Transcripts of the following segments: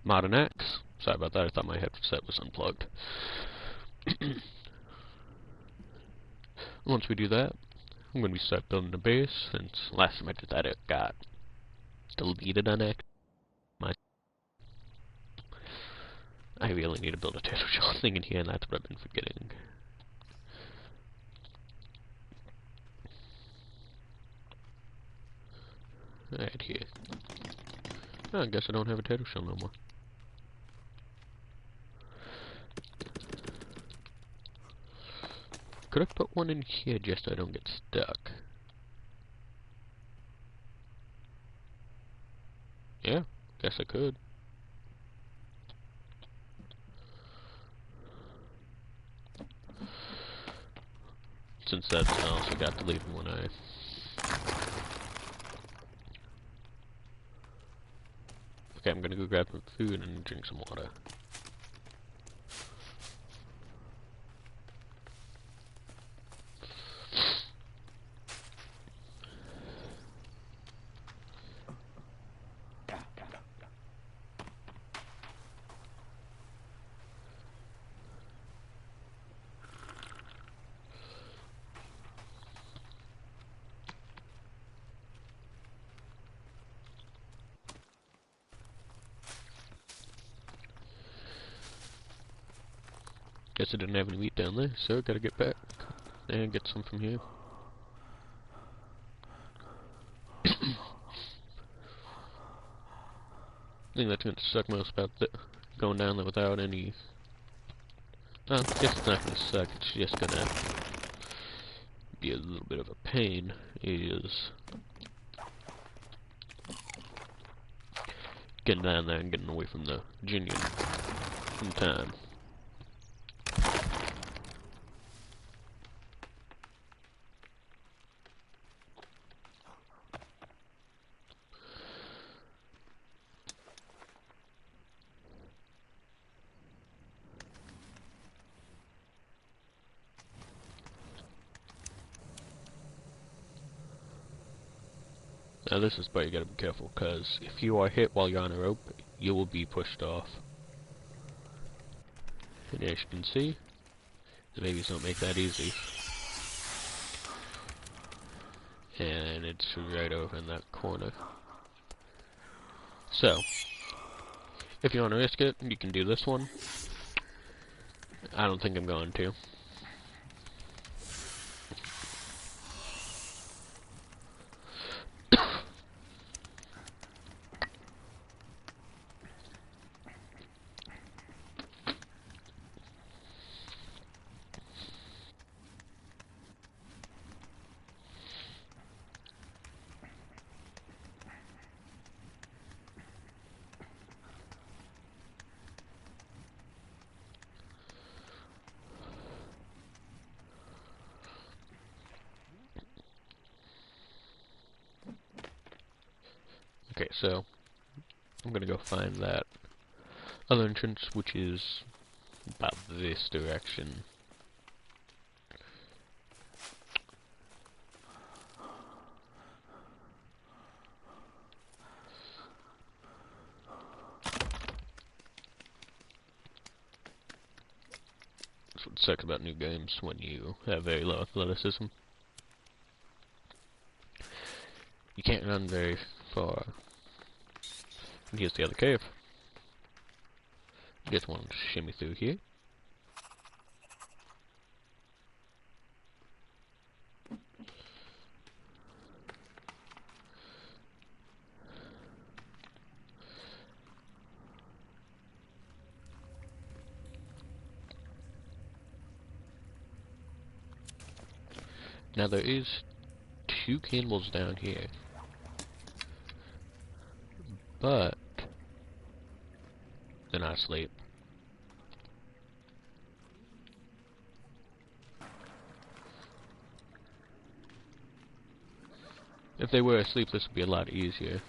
Modern X. Sorry about that, I thought my headset was unplugged. Once we do that, I'm going to start building a base, since last time I did that it got deleted on X. I really need to build a turtle shell thing in here, and that's what I've been forgetting. Right here. Oh, I guess I don't have a turtle shell no more. Could I put one in here just so I don't get stuck? Yeah, guess I could. Since that's I also got to leave one eye. Okay, I'm gonna go grab some food and drink some water. Guess I didn't have any meat down there, so gotta get back and get some from here. I think that's gonna suck most about going down there without any. Well, I guess it's not gonna suck. It's just gonna be a little bit of a pain. Is getting down there and getting away from the Virginian in time. Now this is where you gotta be careful, because if you are hit while you're on a rope, you will be pushed off. And as you can see, the babies don't make that easy. And it's right over in that corner. So, if you want to risk it, you can do this one. I don't think I'm going to. Okay, so I'm gonna go find that other entrance, which is about this direction. That's what sucks about new games when you have very low athleticism. You can't run very far. And here's the other cave. You just want to shimmy through here. Now there is 2 cannibals down here, but they're not asleep. If they were asleep, this would be a lot easier.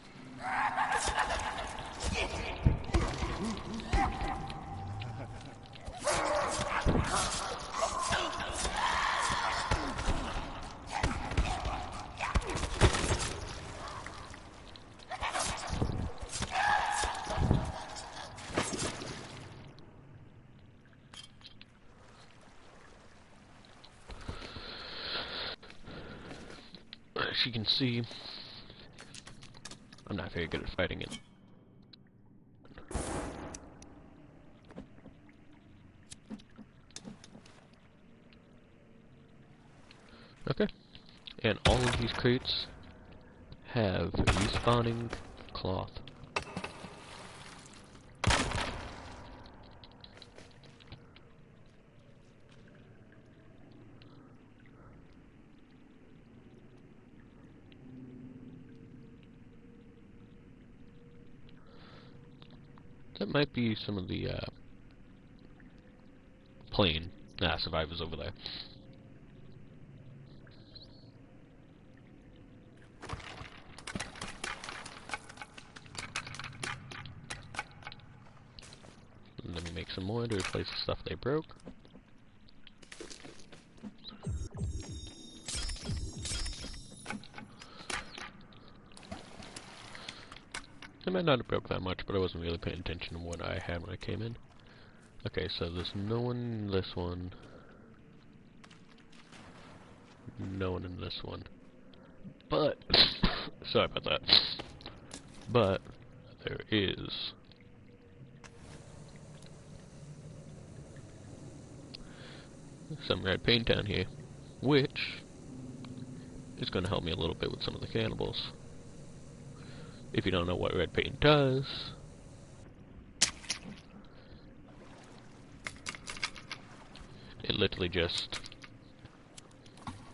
as you can see, I'm not very good at fighting it. Okay, and all of these crates have respawning cloth. That might be some of the plane survivors over there. Let me make some more to replace the stuff they broke. They might not have broke that much, but I wasn't really paying attention to what I had when I came in. Okay, so there's no one in this one. No one in this one. But, sorry about that. But, there is some red paint down here, which is going to help me a little bit with some of the cannibals. If you don't know what red paint does, it literally just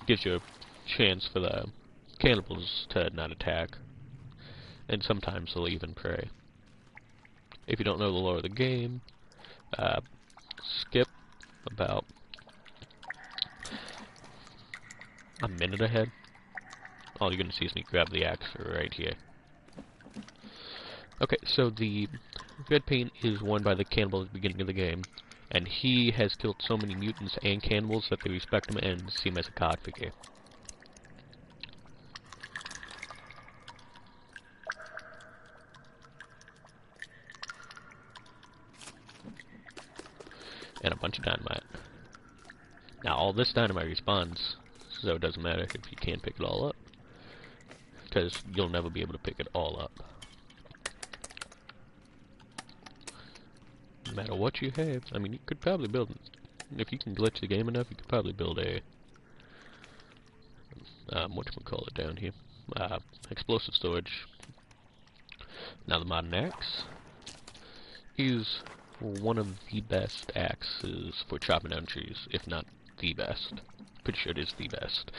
gives you a chance for the cannibals to not attack, and sometimes they'll even prey. If you don't know the lore of the game, skip about a minute ahead. All you're going to see is me grab the axe right here. Okay, so the red paint is won by the cannibal at the beginning of the game, and he has killed so many mutants and cannibals that they respect him and see him as a god figure. And a bunch of dynamite. Now all this dynamite respawns, so it doesn't matter if you can't pick it all up, because you'll never be able to pick it all up. No matter what you have, I mean, you could probably build, if you can glitch the game enough, you could probably build a, whatchamacallit down here, explosive storage. Now the modern axe is one of the best axes for chopping down trees, if not the best. Pretty sure it is the best.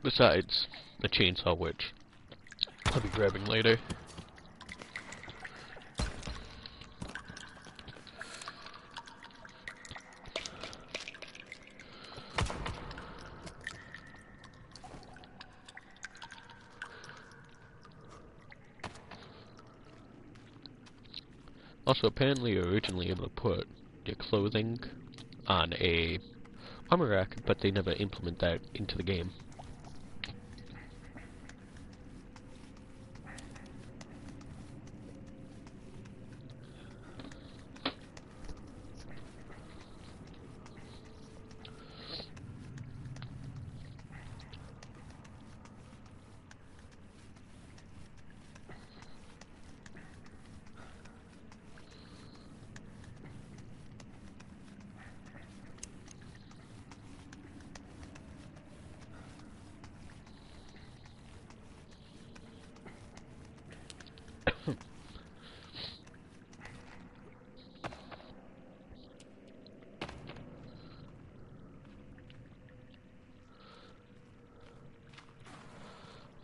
Besides the chainsaw, which I'll be grabbing later. Also, apparently you're originally able to put your clothing on a armor rack, but they never implement that into the game.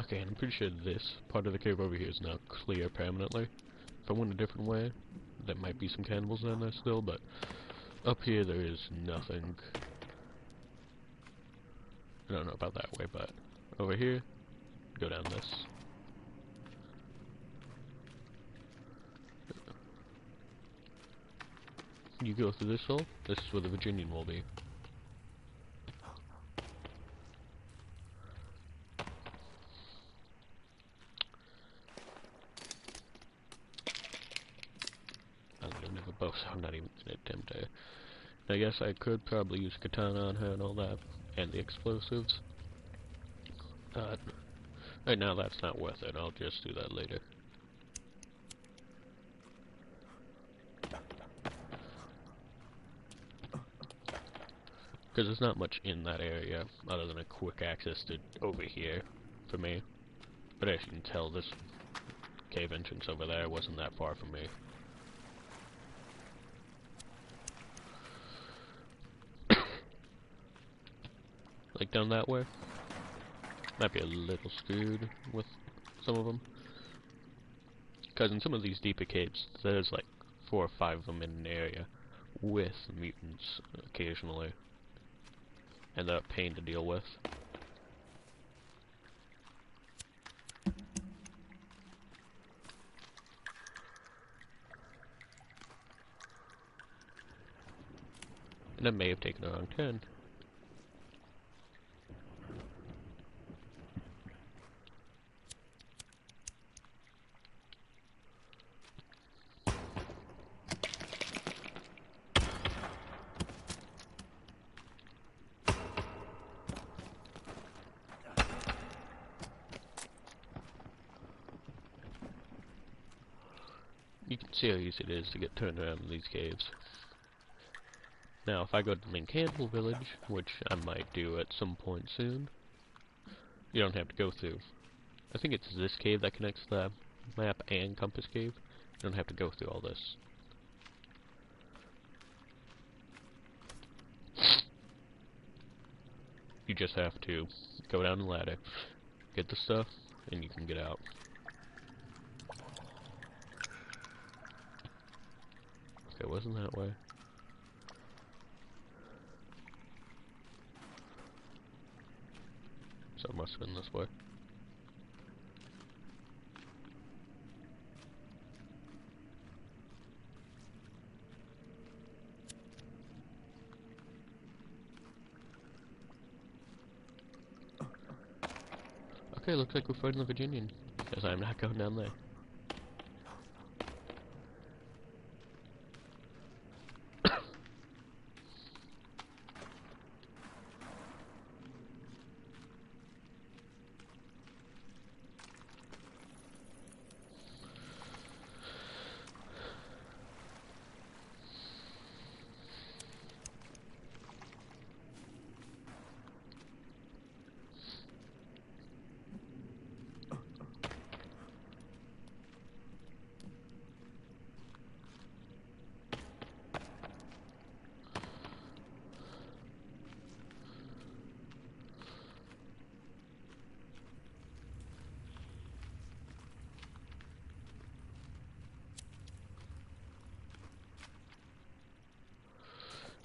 Okay, I'm pretty sure this part of the cave over here is now clear permanently. If I went a different way, there might be some cannibals down there still, but up here there is nothing. I don't know about that way, but over here, go down this. You go through this hole, this is where the Virginian will be. Oh, so I'm not even gonna attempt to. I guess I could probably use katana on her and all that, and the explosives. But right now that's not worth it. I'll just do that later. Because there's not much in that area other than a quick access to over here for me. But as you can tell, this cave entrance over there wasn't that far from me. Like down that way. Might be a little screwed with some of them. Because in some of these deeper caves, there's like 4 or 5 of them in an area with mutants occasionally. And they're a pain to deal with. And I may have taken a wrong turn. You can see how easy it is to get turned around in these caves. Now, if I go to Linkcandle Village, which I might do at some point soon, you don't have to go through. I think it's this cave that connects the map and Compass Cave. You don't have to go through all this. You just have to go down the ladder, get the stuff, and you can get out. Okay, it wasn't that way. So it must have been this way. Okay, looks like we're fighting the Virginian, because I'm not going down there.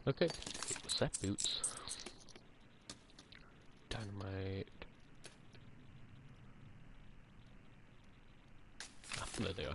Okay, what's that, boots? Dynamite. Ah, there they are.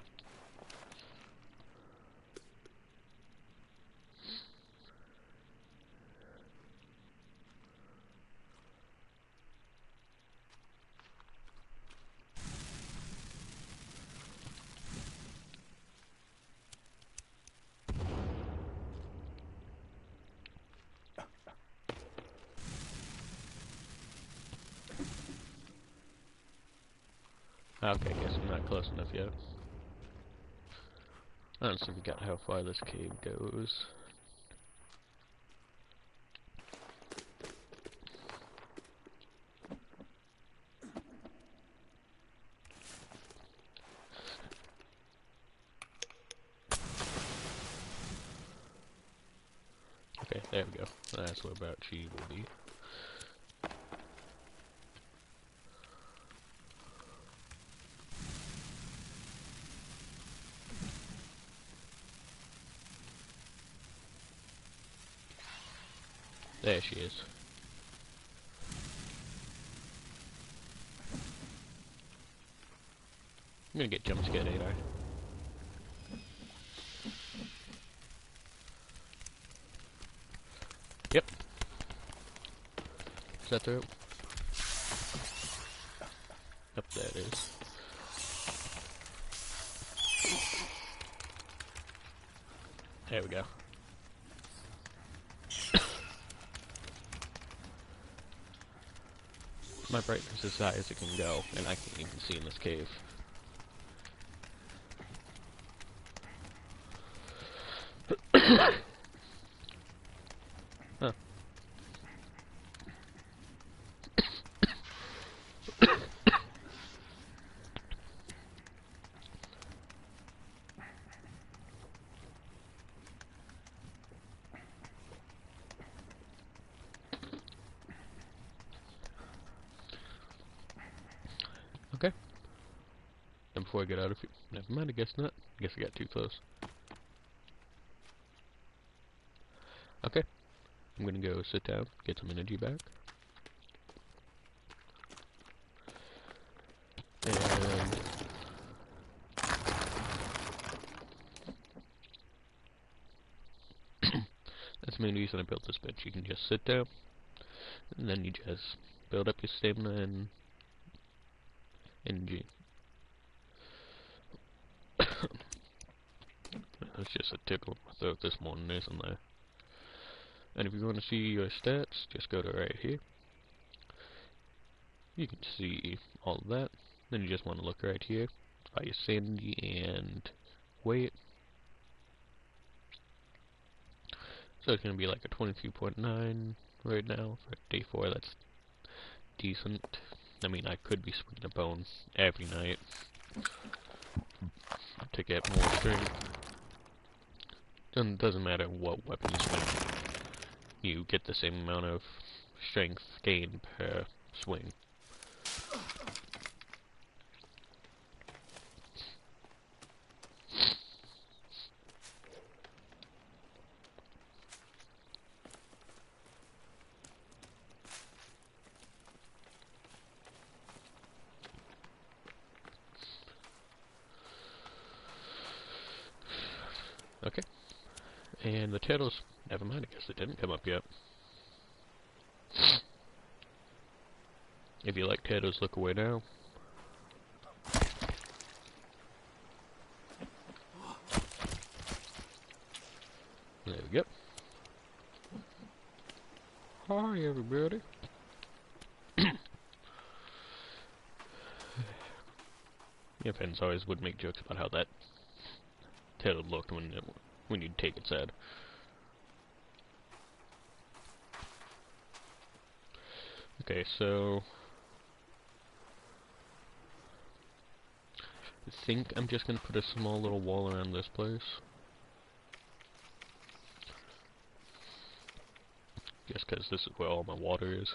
Okay, guess I'm not close enough yet. I don't forget how far this cave goes. Okay, there we go. That's where about she will be. There she is. I'm gonna get jump scared, ain't I? Yep. Is that through? Yep, there it is. There we go. My brightness is as high as it can go, and I can't even see in this cave. Huh. Okay. And before I get out of here, never mind, I guess not. I guess I got too close. Okay. I'm gonna go sit down, get some energy back. And that's the main reason I built this bench. You can just sit down, and then you just build up your stamina and energy. That's just a tickle in my throat this morning, isn't there? And if you want to see your stats, just go to right here. You can see all of that. Then you just want to look right here by your sanity and weight. So it's going to be like a 22.9 right now for day 4. That's decent. I mean, I could be swinging a bone every night to get more strength. Doesn't matter what weapon you swing, you get the same amount of strength gain per swing. Okay. And the turtles, never mind, I guess it didn't come up yet. If you like turtles, look away now. There we go. Hi everybody. Your friends always would make jokes about how that turtle looked when you'd take its head. Okay, so I think I'm just gonna put a small little wall around this place. Just because this is where all my water is.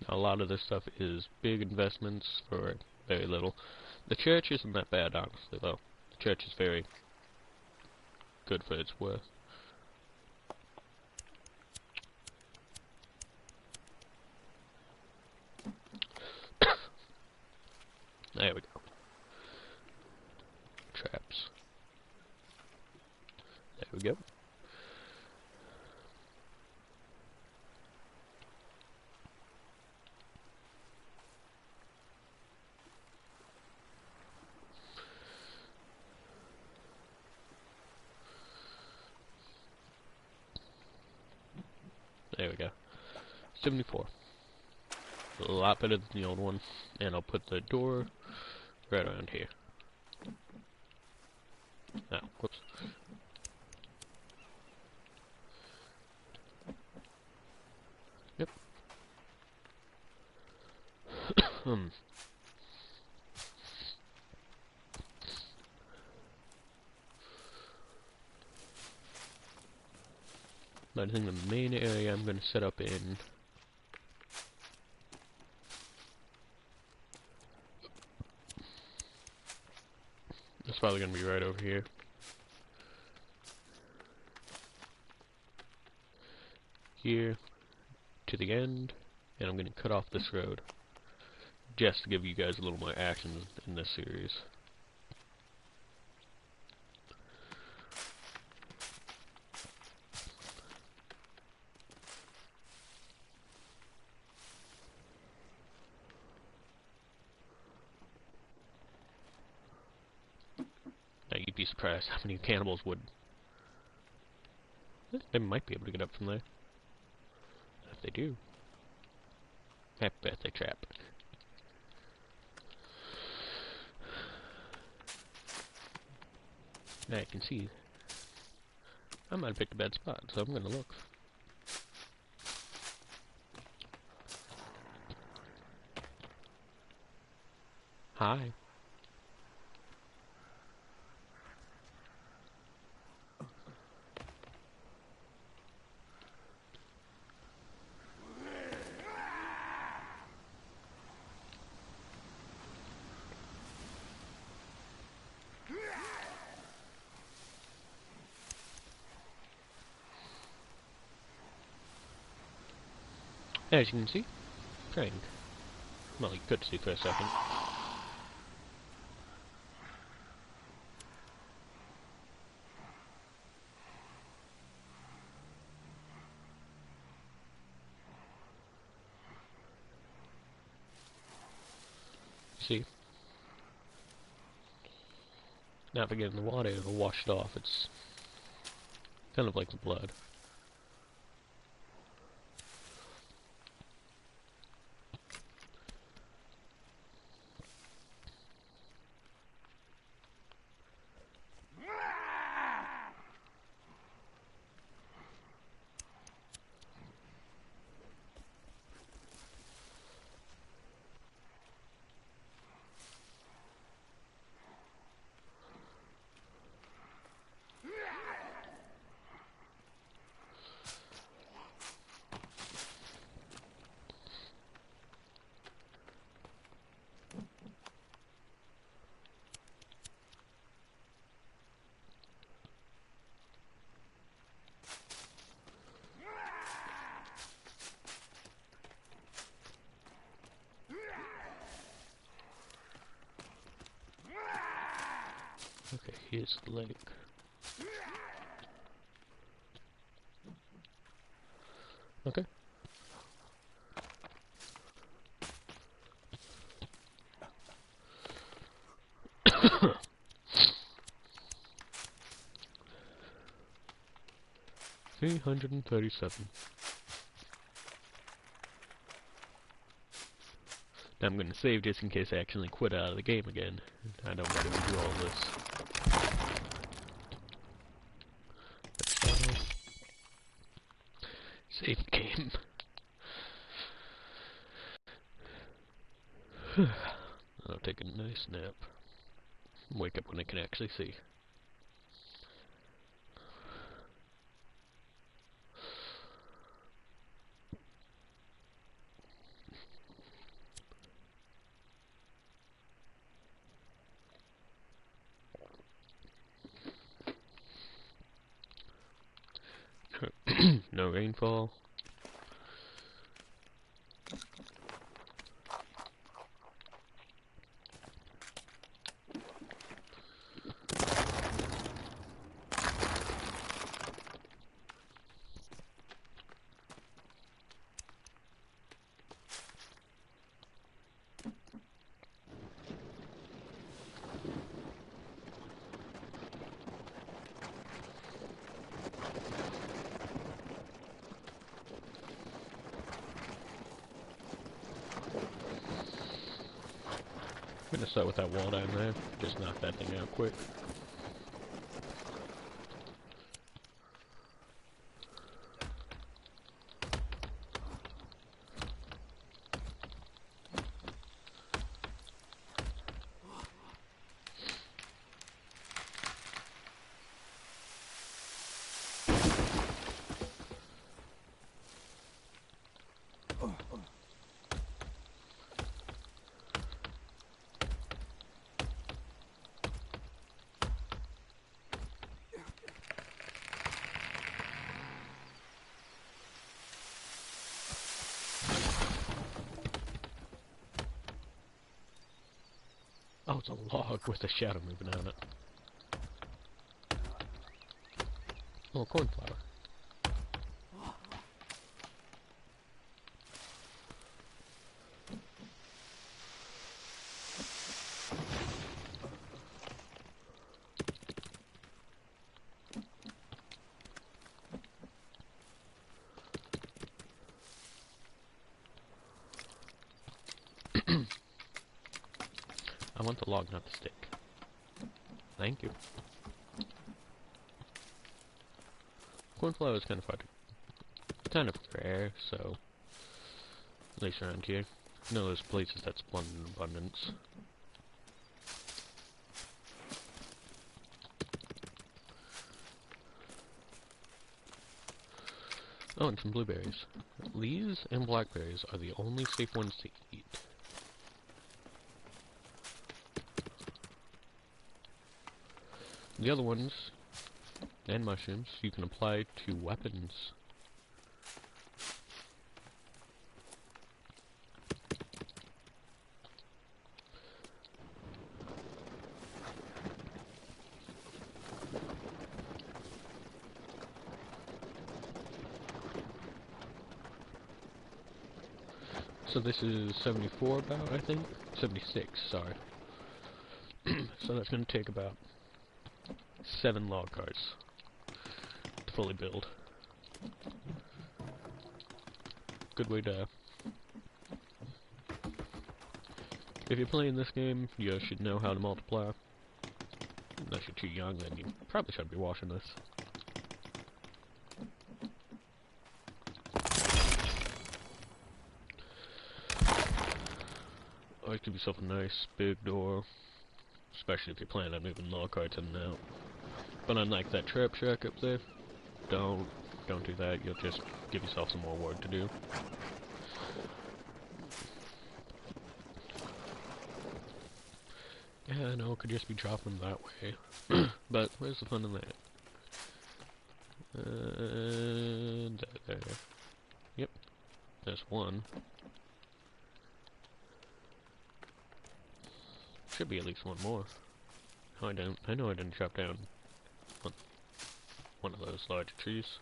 Now, a lot of this stuff is big investments for very little. The church isn't that bad, honestly, though. The church is very good for its worth. There we go. Traps. There we go. There we go. 74. A lot better than the old one. And I'll put the door right around here. Oh, whoops. Yep. But I think the main area I'm going to set up in is probably going to be right over here. Here to the end, and I'm going to cut off this road just to give you guys a little more action in this series. Now you'd be surprised how many cannibals would They might be able to get up from there. If they do. Happy birthday, trap. Now you can see. I might have picked a bad spot, so I'm gonna look. Hi. As you can see, trained. Well, you could see for a second. See? Now if I get in the water, it'll wash it off. It's kind of like the blood. Okay, here's the lake. Okay. $337. Now I'm gonna save just in case I accidentally quit out of the game again. I don't want to do all this. Save game. I'll take a nice nap. Wake up when I can actually see. No rainfall. I'm gonna start with that wall down there. Just knock that thing out quick. Oh, it's a log with a shadow moving on it. Oh, cornflower. I want the log, not the stick. Thank you. Cornflower is kind of hard to, kind of rare, so at least around here. You know, there's places that spawn in abundance. Oh, and some blueberries. These and blackberries are the only safe ones to eat. The other ones, and mushrooms, you can apply to weapons. So this is 74 about, I think? 76, sorry. So that's going to take about 7 log carts to fully build. Good way to... If you're playing this game, you should know how to multiply. Unless you're too young, then you probably shouldn't be watching this. Always give yourself a nice big door, especially if you're planning on moving log carts in and out. But unlike that trap shack up there, don't do that. You'll just give yourself some more work to do. Yeah, I know it could just be dropping them that way, but where's the fun in that? There. Yep, there's one. Should be at least one more. No, I know I didn't chop down one of those large trees.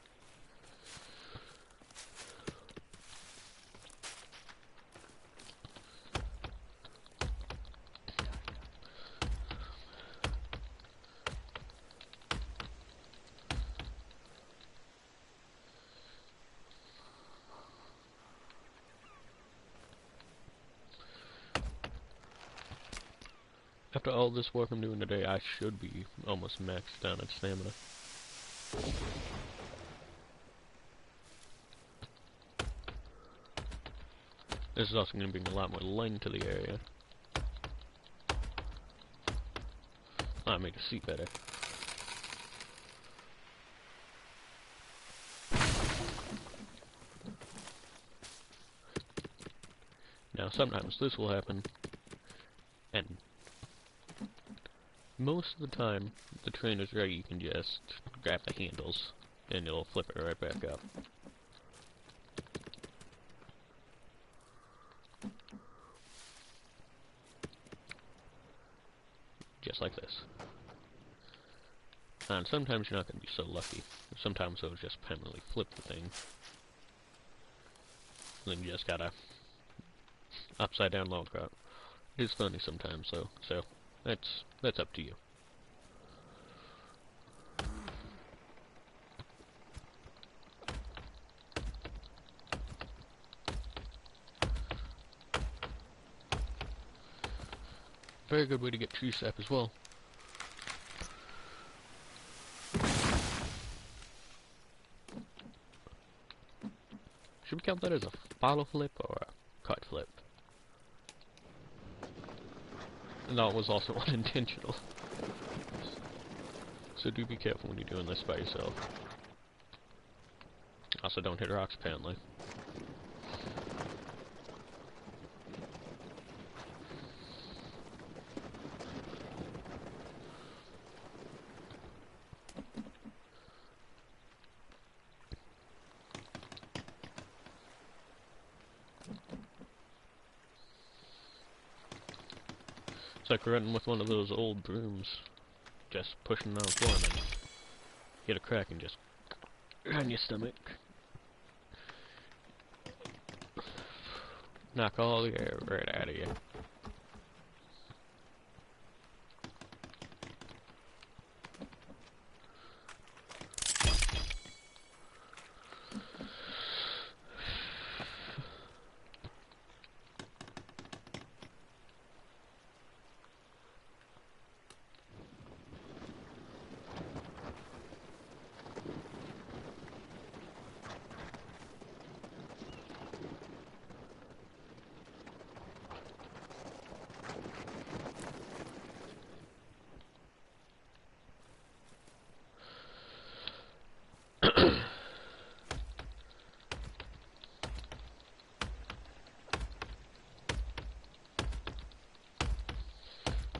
After all this work I'm doing today, I should be almost maxed out at stamina. This is also going to bring a lot more light to the area. I'll make the seat better. Now sometimes this will happen, and most of the time, the train is ready, you can just grab the handles, and it'll flip it right back up. Just like this. And sometimes you're not going to be so lucky. Sometimes it'll just permanently flip the thing. And then you just gotta upside down log cart. It is funny sometimes though, so that's up to you. Very good way to get tree sap as well. Should we count that as a bottle flip or a cart flip? No, it was also unintentional. So do be careful when you're doing this by yourself. Also, don't hit rocks, apparently. It's like running with one of those old brooms, just pushing down the floor and then hit a crack and just on your stomach. Knock all the air right out of you.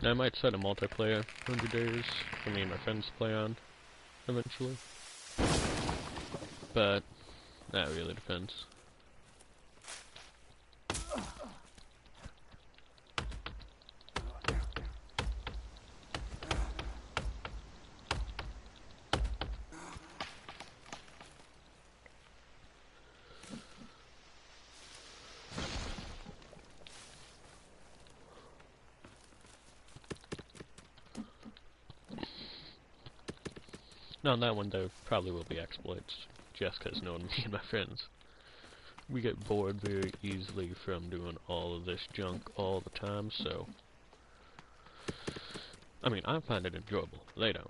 Now, I might set a multiplayer 100 days for me and my friends to play on eventually. But that really depends. Now, on that one, there probably will be exploits, just because knowing me and my friends. We get bored very easily from doing all of this junk all the time, so... I mean, I find it enjoyable. They don't.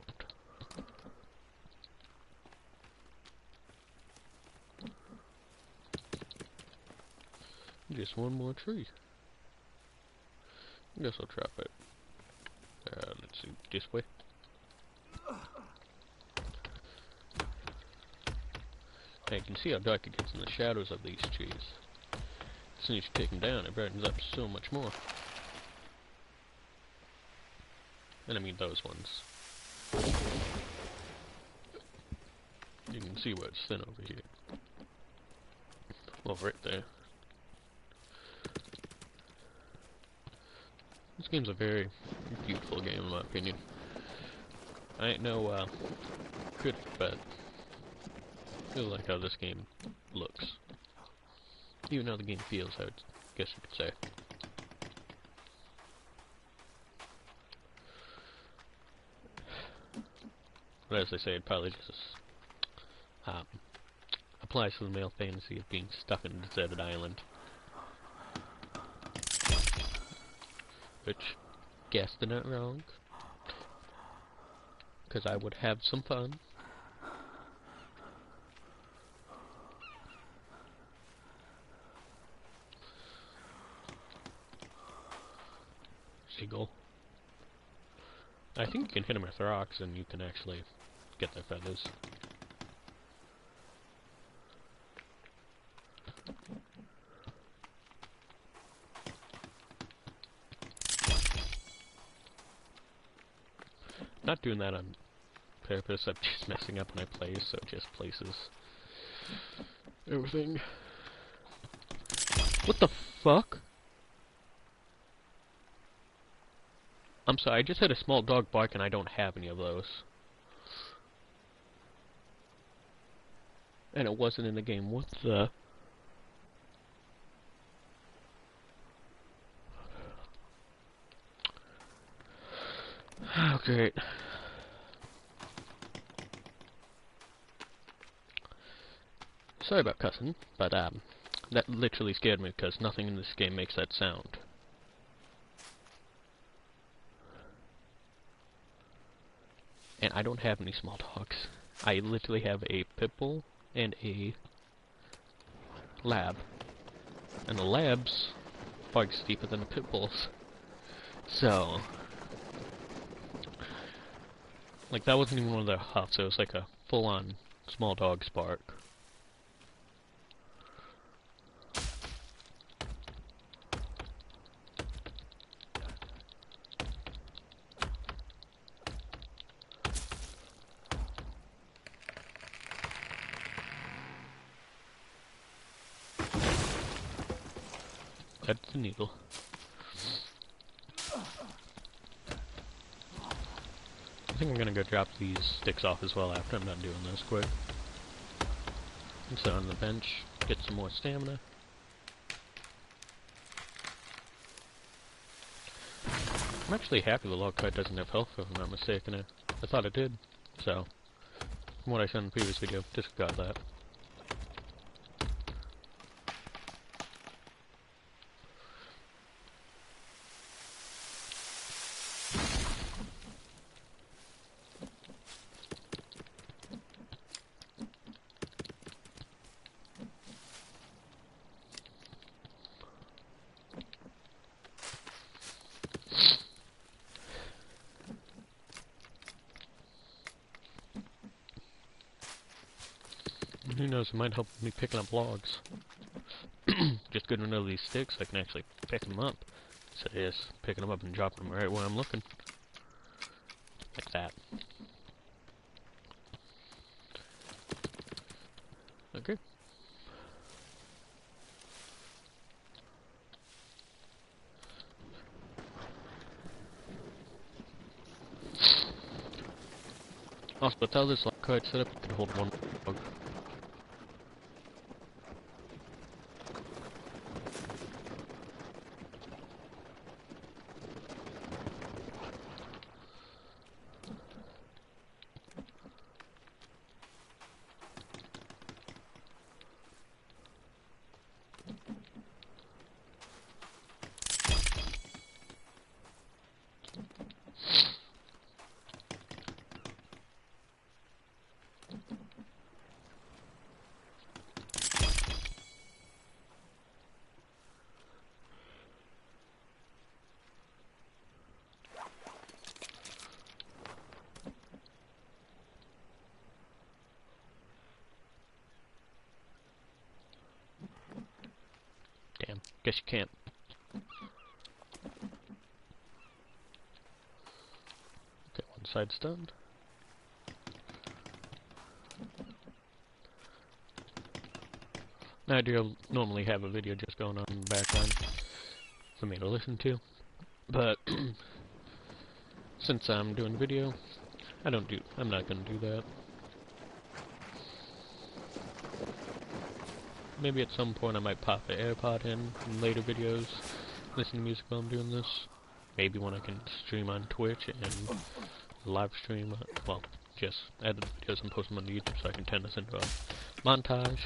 Just one more tree. I guess I'll trap it. Let's see, this way. Now you can see how dark it gets in the shadows of these trees. As soon as you take them down, it brightens up so much more. And I mean those ones. You can see where it's thin over here. Well, right there. This game's a very beautiful game in my opinion. I ain't no critic, but I really like how this game looks. Even how the game feels, I would guess you could say. But as I say, it probably just applies to the male fantasy of being stuck in a deserted island. Which, guess they're not wrong. Because I would have some fun. Seagull. I think you can hit them with rocks and you can actually get their feathers. Not doing that on purpose, I'm just messing up when I play, so it just places everything. What the fuck? I'm sorry, I just had a small dog bark and I don't have any of those. And it wasn't in the game. What the? Oh, great. Sorry about cussing, but that literally scared me because nothing in this game makes that sound. And I don't have any small dogs. I literally have a pit bull and a lab. And the lab's bark's deeper than the pit bull's. So, like, that wasn't even one of their huffs, it was like a full-on small dog's bark. That's the needle. I think I'm gonna go drop these sticks off as well after I'm done doing this quick. And sit on the bench, get some more stamina. I'm actually happy the log kite doesn't have health if I'm not mistaken. I thought it did, so from what I said in the previous video, disregard that. Who knows, it might help me picking up logs. Just good to know these sticks, I can actually pick them up So yes, picking them up and dropping them right where I'm looking. Like that. Okay. Also, without this lock card setup, you can hold one dog. Damn, guess you can't. Okay, one side's done. I do normally have a video just going on in the background for me to listen to, but since I'm doing video, I'm not gonna do that. Maybe at some point I might pop an AirPod in later videos, listen to music while I'm doing this. Maybe when I can stream on Twitch and live stream, well, just edit the videos and post them on YouTube so I can turn this into a montage.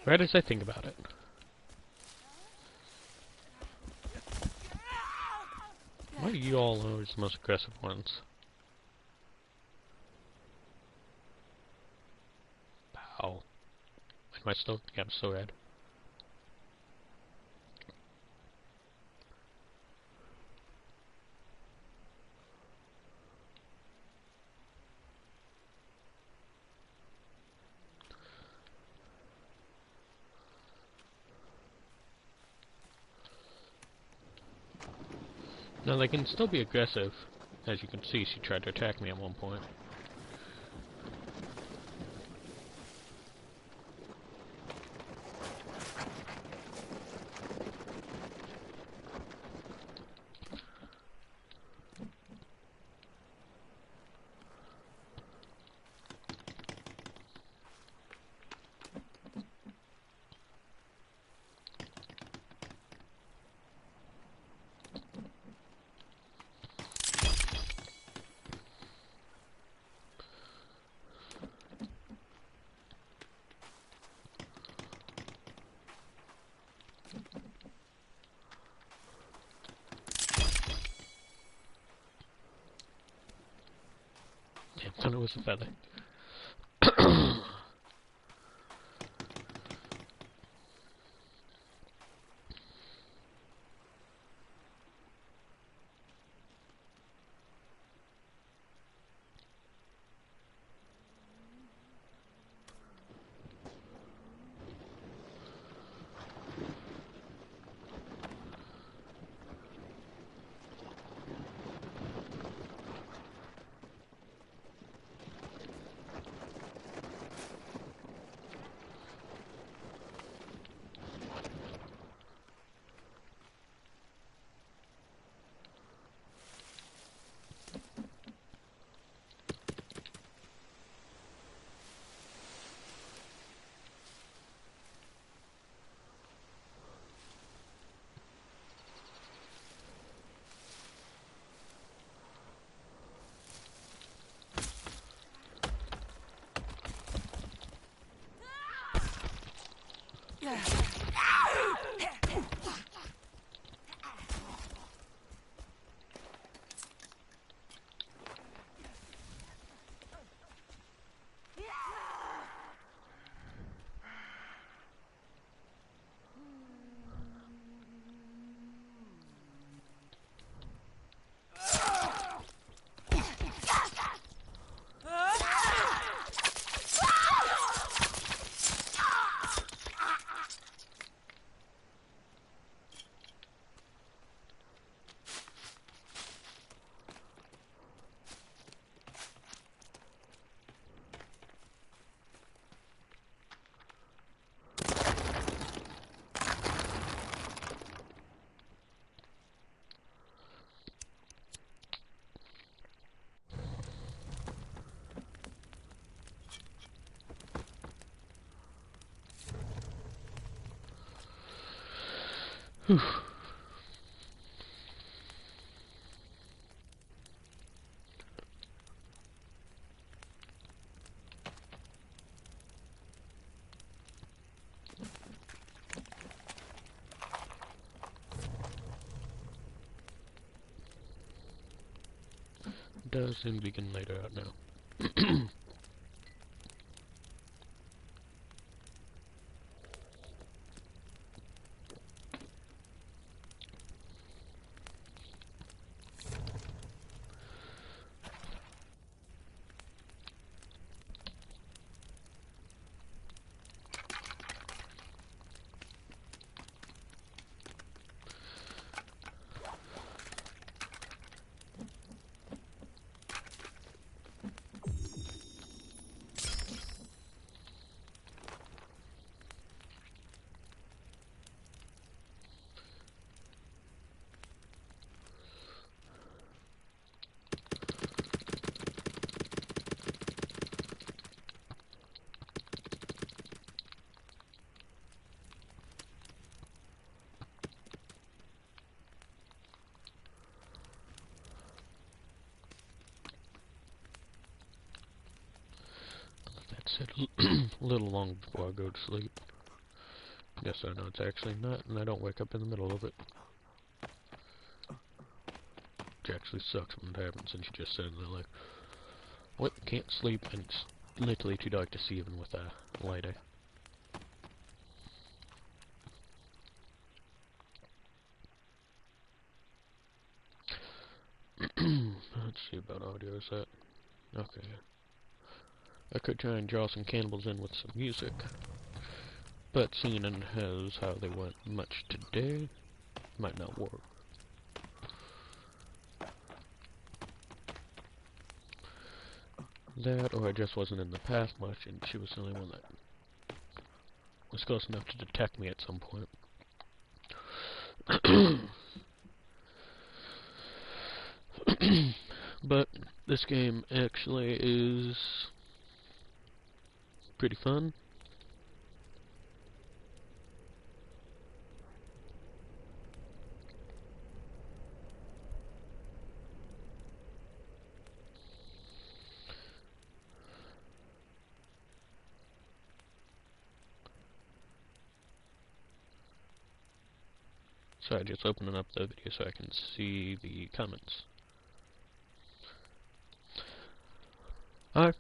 Right as I think about it. Why are you all always the most aggressive ones? Pow. Am I still? Yeah, I'm still red. Now they can still be aggressive. As you can see, she tried to attack me at one point. Thought it was a feather. Whew. Does seem to be getting later out now. That's it. A little long before I go to sleep. Yes, I know it's actually not, and I don't wake up in the middle of it. Which actually sucks when it happens, and you just sit there like, what, can't sleep, and it's literally too dark to see even with a lighter. Let's see about audio, is that? Okay. I could try and draw some cannibals in with some music, but seeing as how they went much today, might not work. That, or I just wasn't in the path much, and she was the only one that was close enough to detect me at some point. But this game actually is pretty fun. So I just opening up the video so I can see the comments. Alright.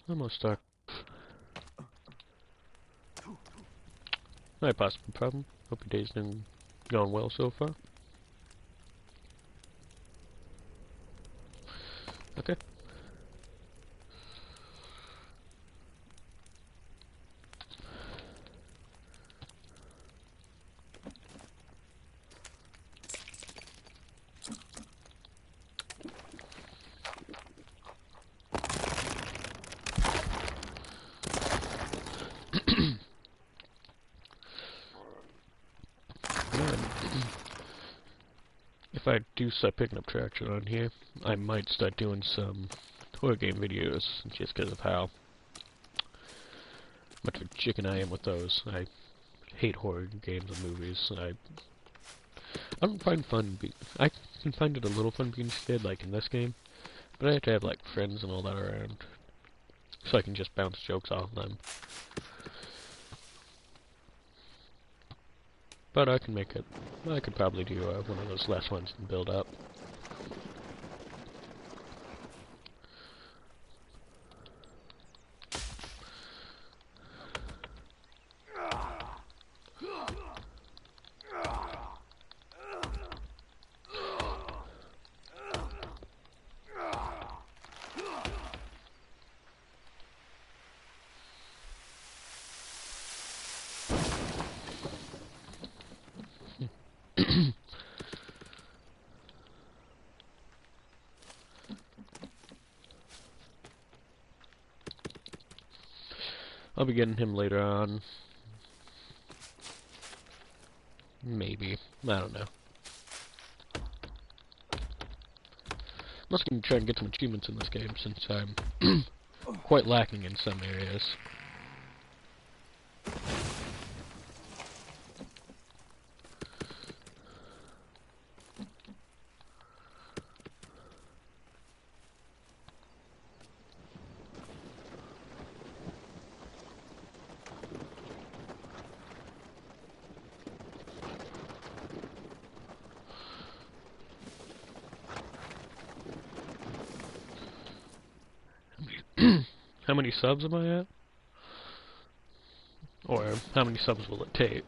Almost dark. Not a possible problem. Hope your day's been going well so far. Okay. If I do start picking up traction on here, I might start doing some horror game videos, just because of how much of a chicken I am with those. I hate horror games and movies. I don't find fun I can find it a little fun being scared, like in this game, but I have to have like friends and all that around, so I can just bounce jokes off them. But I can make it. I could probably do one of those last ones and build up. I'll be getting him later on. Maybe. I don't know. I'm also going to try and get some achievements in this game, since I'm quite lacking in some areas. How many subs am I at? Or how many subs will it take?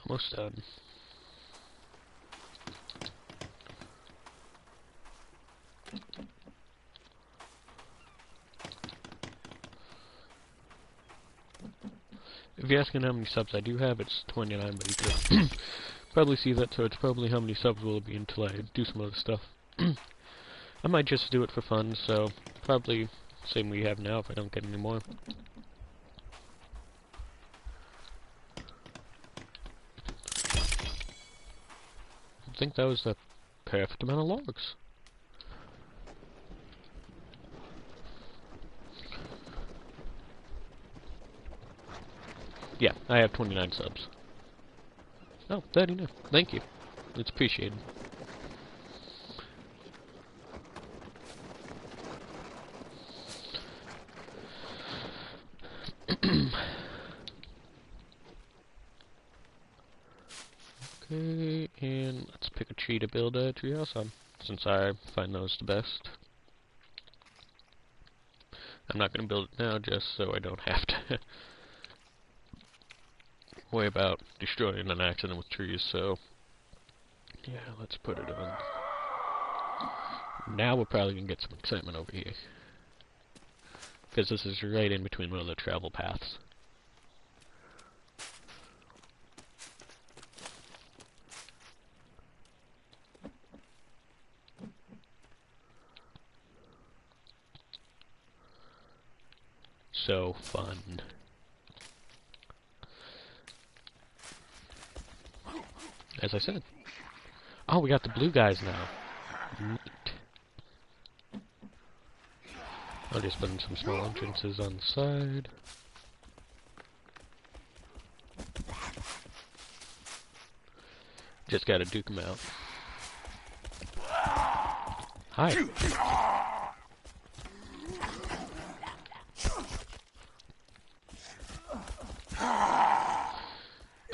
Almost done. If you're asking how many subs I do have, it's 29, but you could probably see that, so it's probably how many subs will it be until I do some other stuff. I might just do it for fun, so probably same we have now if I don't get any more. I think that was the perfect amount of logs. Yeah, I have 29 subs. Oh, 39. Thank you. It's appreciated. Okay, and let's pick a tree to build a treehouse on, since I find those the best. I'm not going to build it now just so I don't have to worry about destroying an accident with trees, so yeah, let's put it on. Now we're probably going to get some excitement over here, because this is right in between one of the travel paths. So fun. As I said. Oh, we got the blue guys now. Neat. I'll just put in some small entrances on the side. Just gotta duke them out. Hi.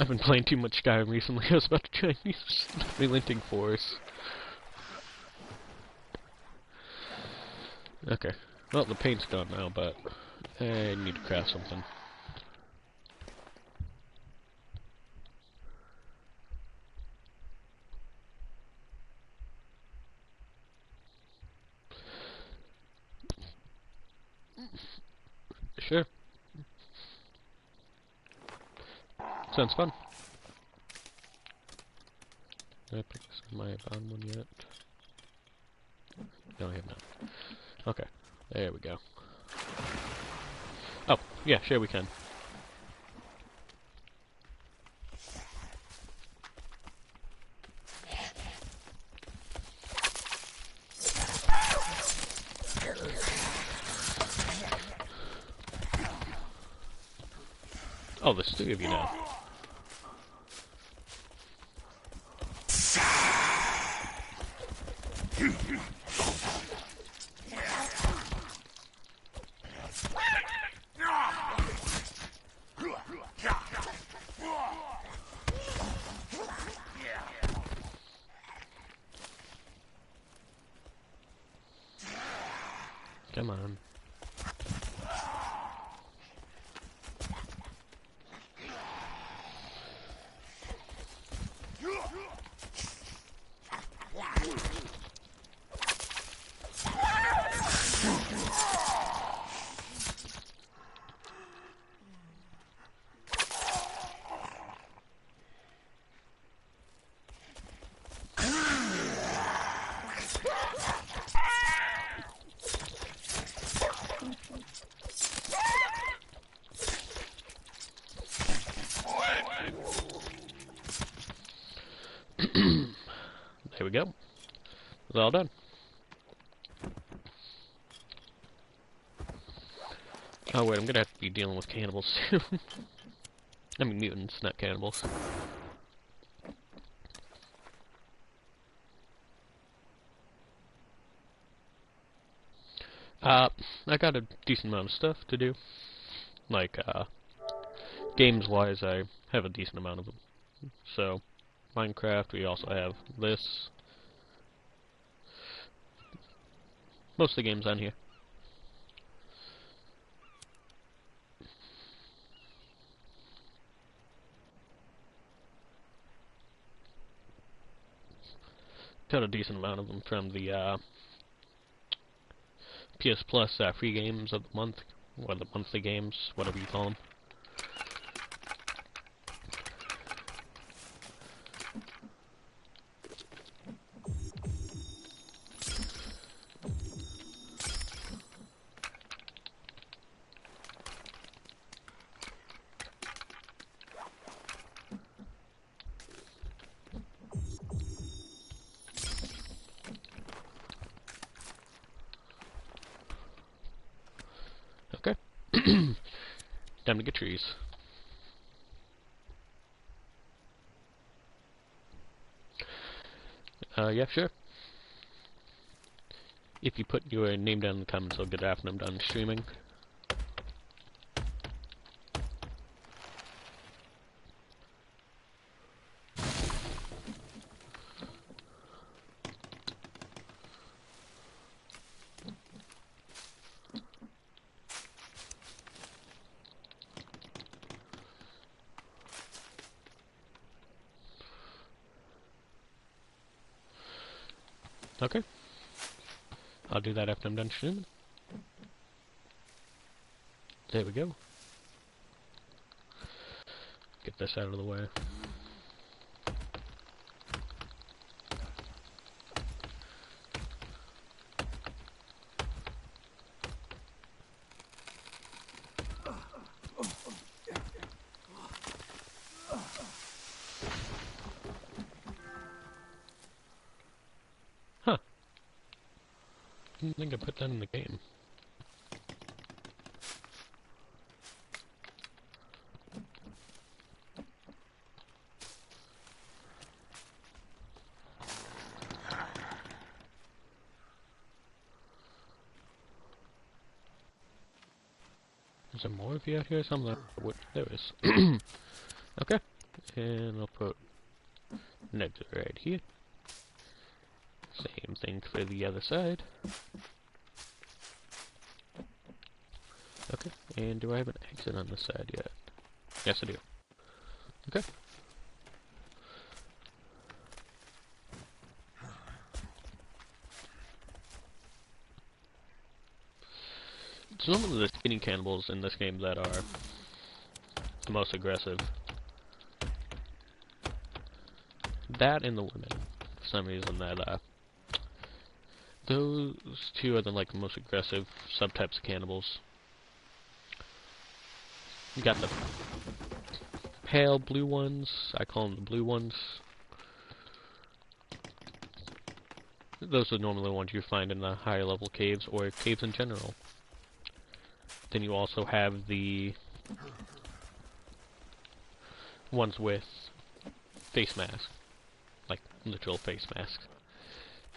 I've been playing too much Skyrim recently. I was about to try and use Relenting Force. Okay. Well, the paint's gone now, but I need to craft something. Sure. Sounds fun. Did I pick my bond one yet? No, I have not. Okay. There we go. Oh, yeah, sure we can. Oh, there's three of you now. Come on. There we go. It's all done. Oh wait, I'm gonna have to be dealing with cannibals soon. I mean mutants, not cannibals. I got a decent amount of stuff to do. Like, games-wise, I have a decent amount of them. So, Minecraft, we also have this. Most of the games on here. Got a decent amount of them from the PS Plus free games of the month, or the monthly games, whatever you call them. Okay. Time to get trees. Yeah, sure. If you put your name down in the comments, I'll get after I'm done streaming. Okay. I'll do that after I'm done streaming. There we go. Get this out of the way. Huh. I didn't think I put that in the game. Is there more of you out here? Something like there is. Okay. And I'll put an exit right here. Same thing for the other side. Okay. And do I have an exit on this side yet? Yes, I do. Okay. It's normally the skinny cannibals in this game that are the most aggressive. That and the women. For some reason that, those two are the, like, the most aggressive subtypes of cannibals. You got the pale blue ones, I call them the blue ones. Those are normally the ones you find in the higher level caves, or caves in general. Then you also have the ones with face masks, like literal face masks.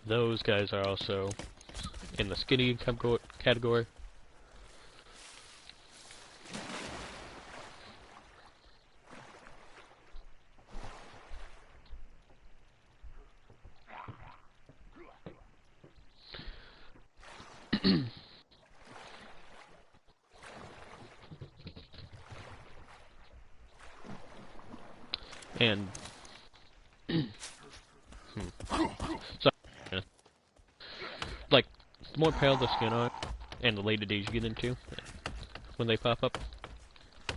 Those guys are also in the skinny category. And so, like, the more pale the skin are, and the later days you get into, when they pop up,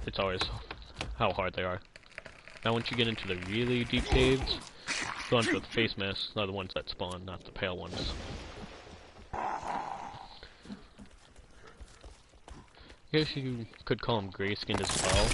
it's always how hard they are. Now once you get into the really deep caves, the ones with face masks are the ones that spawn, not the pale ones. I guess you could call them gray-skinned as well.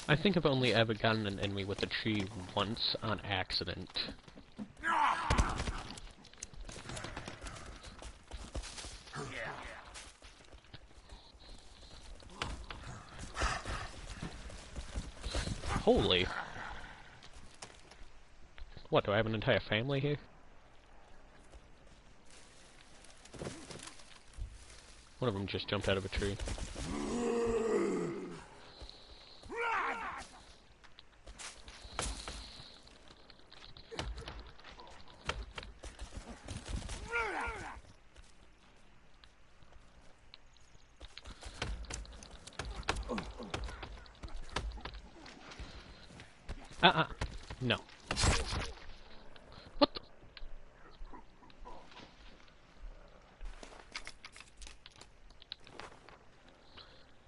I think I've only ever gotten an enemy with a tree once on accident. Holy! What, do I have an entire family here? One of them just jumped out of a tree. No. What the?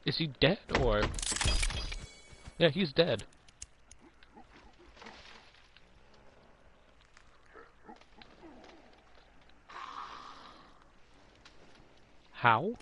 Is he dead, or? Yeah, he's dead. How?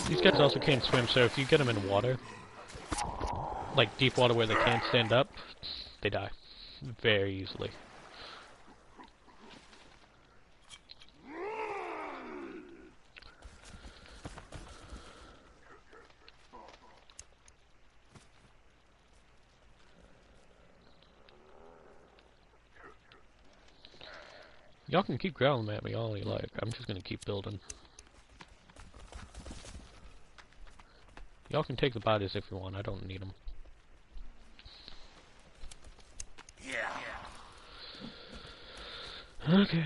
These guys also can't swim, so if you get them in water, like deep water where they can't stand up, they die very easily. Y'all can keep growling at me all you like. I'm just gonna keep building. Y'all can take the bodies if you want. I don't need them. Okay.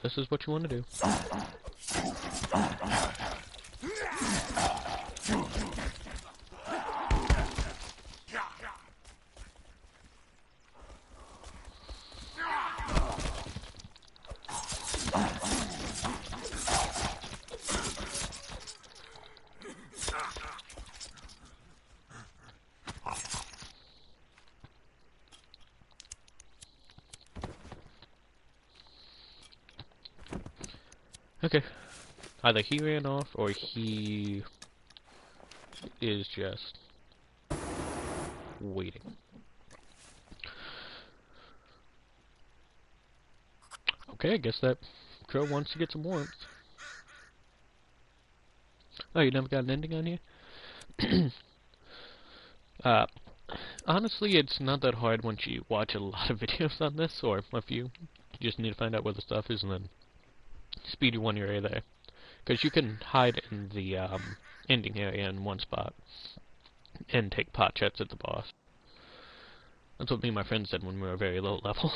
This is what you want to do. Okay. Either he ran off or he is just waiting. Okay, I guess that crow wants to get some warmth. Oh, you never got an ending on here? uh, Honestly, it's not that hard once you watch a lot of videos on this, or a few. You just need to find out where the stuff is and then speed you one your way there. Because you can hide in the ending area in one spot and take pot shots at the boss. That's what me and my friends did when we were very low level.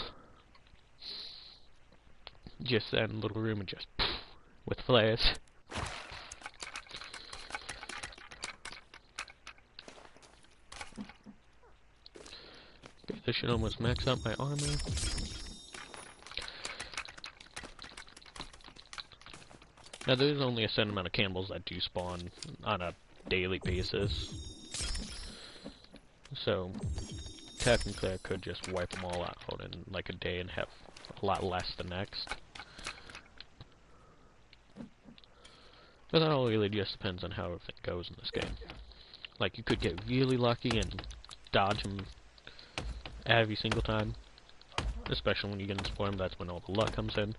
Just sat in a little room and just with flares. Okay, this should almost max out my armor. Now there's only a certain amount of cannibals that do spawn on a daily basis. So technically I could just wipe them all out in like a day and have a lot less the next. But that all really just depends on how everything goes in this game. Like, you could get really lucky and dodge them every single time. Especially when you get into Swarm, that's when all the luck comes in.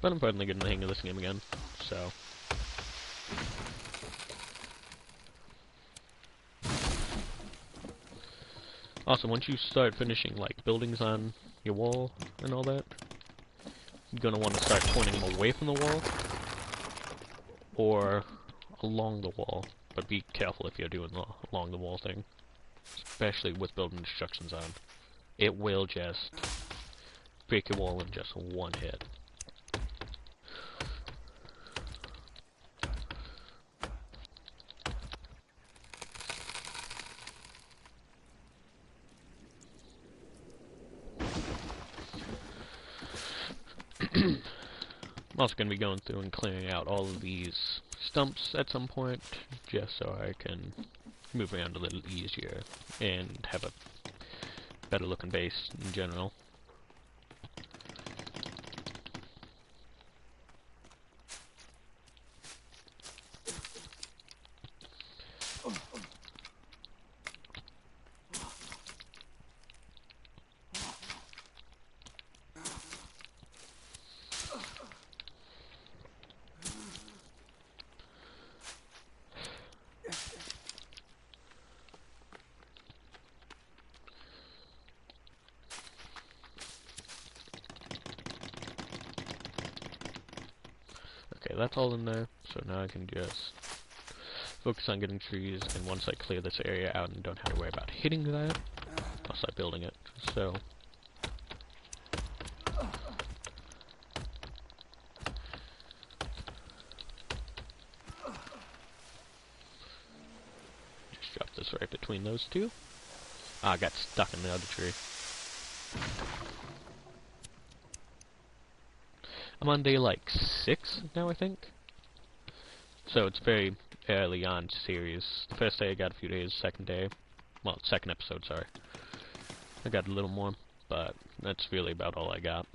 But I'm finally getting the hang of this game again, so... Also, once you start finishing, like, buildings on your wall and all that, you're gonna want to start pointing them away from the wall, or along the wall. But be careful if you're doing the along the wall thing, especially with building instructions on. It will just break your wall in just one hit. I'm also going to be going through and clearing out all of these stumps at some point, just so I can move around a little easier and have a better looking base in general. Okay, that's all in there, so now I can just focus on getting trees, and once I clear this area out and don't have to worry about hitting that, I'll start building it. So, just drop this right between those two. Ah, I got stuck in the other tree. I'm on day like 6 now, I think. So it's very early on series. The first day I got a few days, second day, well, second episode, sorry. I got a little more, but that's really about all I got.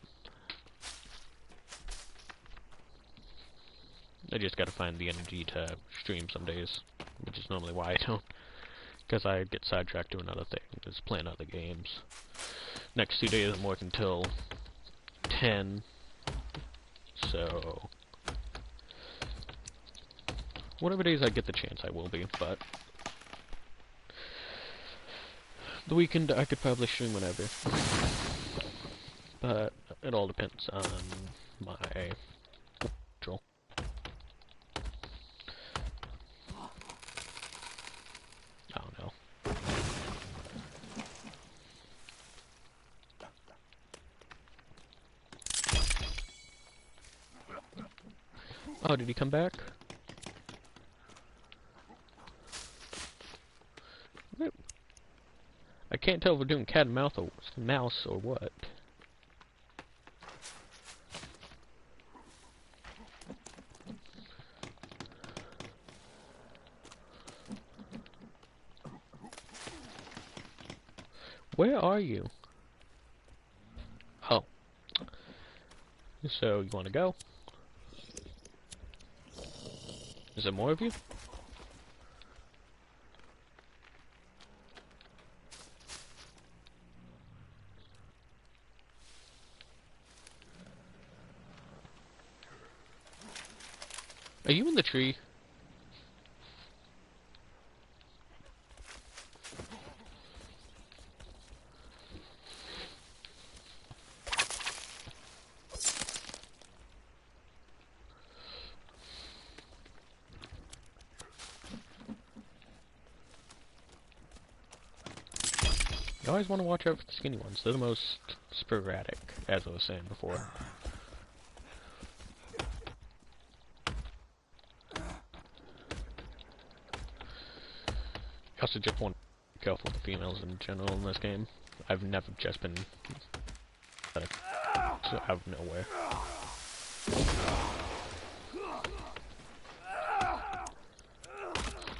I just gotta find the energy to stream some days, which is normally why I don't. Because I get sidetracked doing other things, playing other games. Next 2 days I'm working till 10, so... whatever days I get the chance I will be, but... the weekend I could probably stream whenever. But it all depends on my schedule. I don't know. Oh, did he come back? I can't tell if we're doing cat and mouse or what. Where are you? So, you want to go? Is there more of you? Are you in the tree? You always want to watch out for the skinny ones. They're the most sporadic, as I was saying before. I also just want to be careful with the females in general in this game. I've never just been out of nowhere.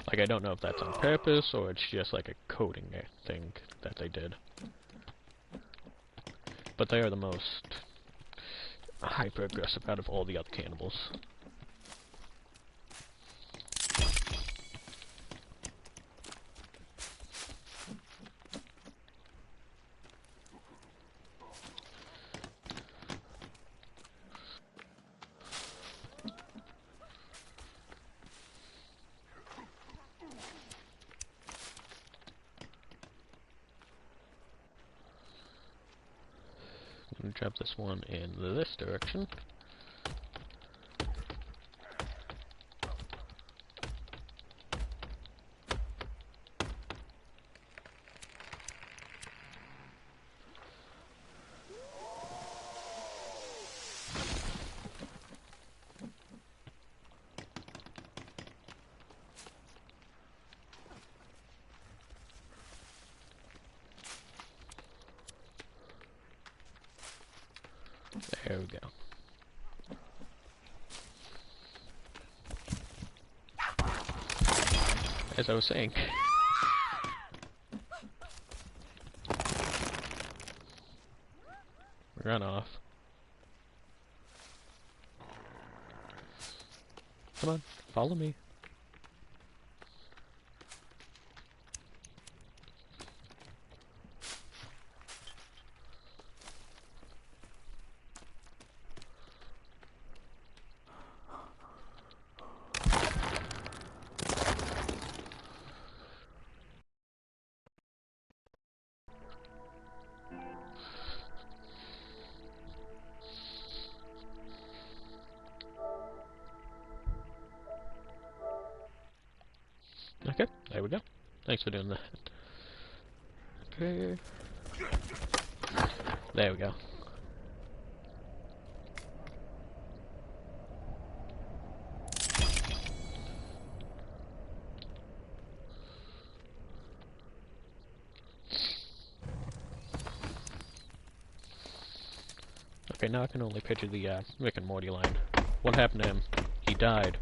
Like, I don't know if that's on purpose or it's just like a coding thing that they did. But they are the most hyper-aggressive out of all the other cannibals. I'm gonna drop this one in this direction. There we go. As I was saying. Run off. Come on, follow me. Okay, there we go. Thanks for doing that. Okay. There we go. Okay, now I can only picture the Rick and Morty line. What happened to him? He died.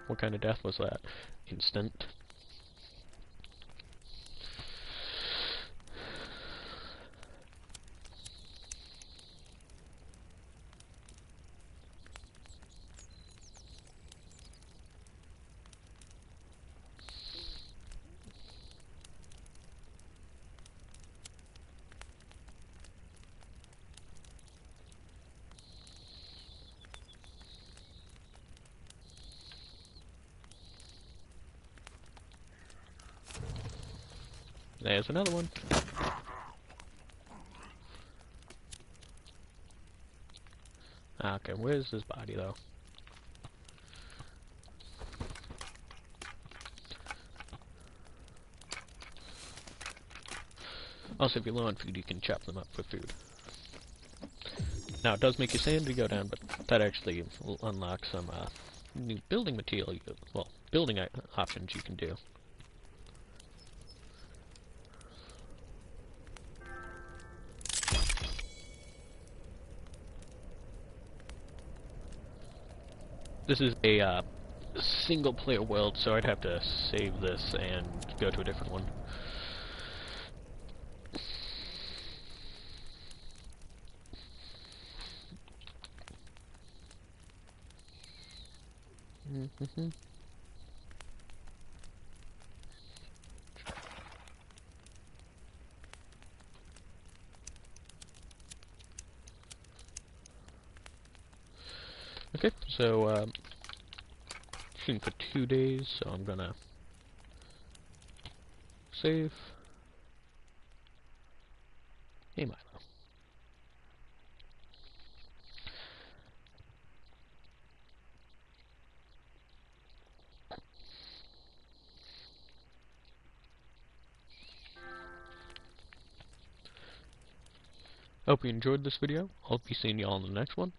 What kind of death was that? Instant. There's another one. Okay, where's his body though? Also, if you're low on food, you can chop them up for food. Now, it does make your sanity go down, but that actually will unlock some new building material, well, building options you can do. This is a single-player world, so I'd have to save this and go to a different one. Okay, so shooting for 2 days, so I'm gonna save. Hey Milo. Hope you enjoyed this video. I'll be seeing y'all in the next one.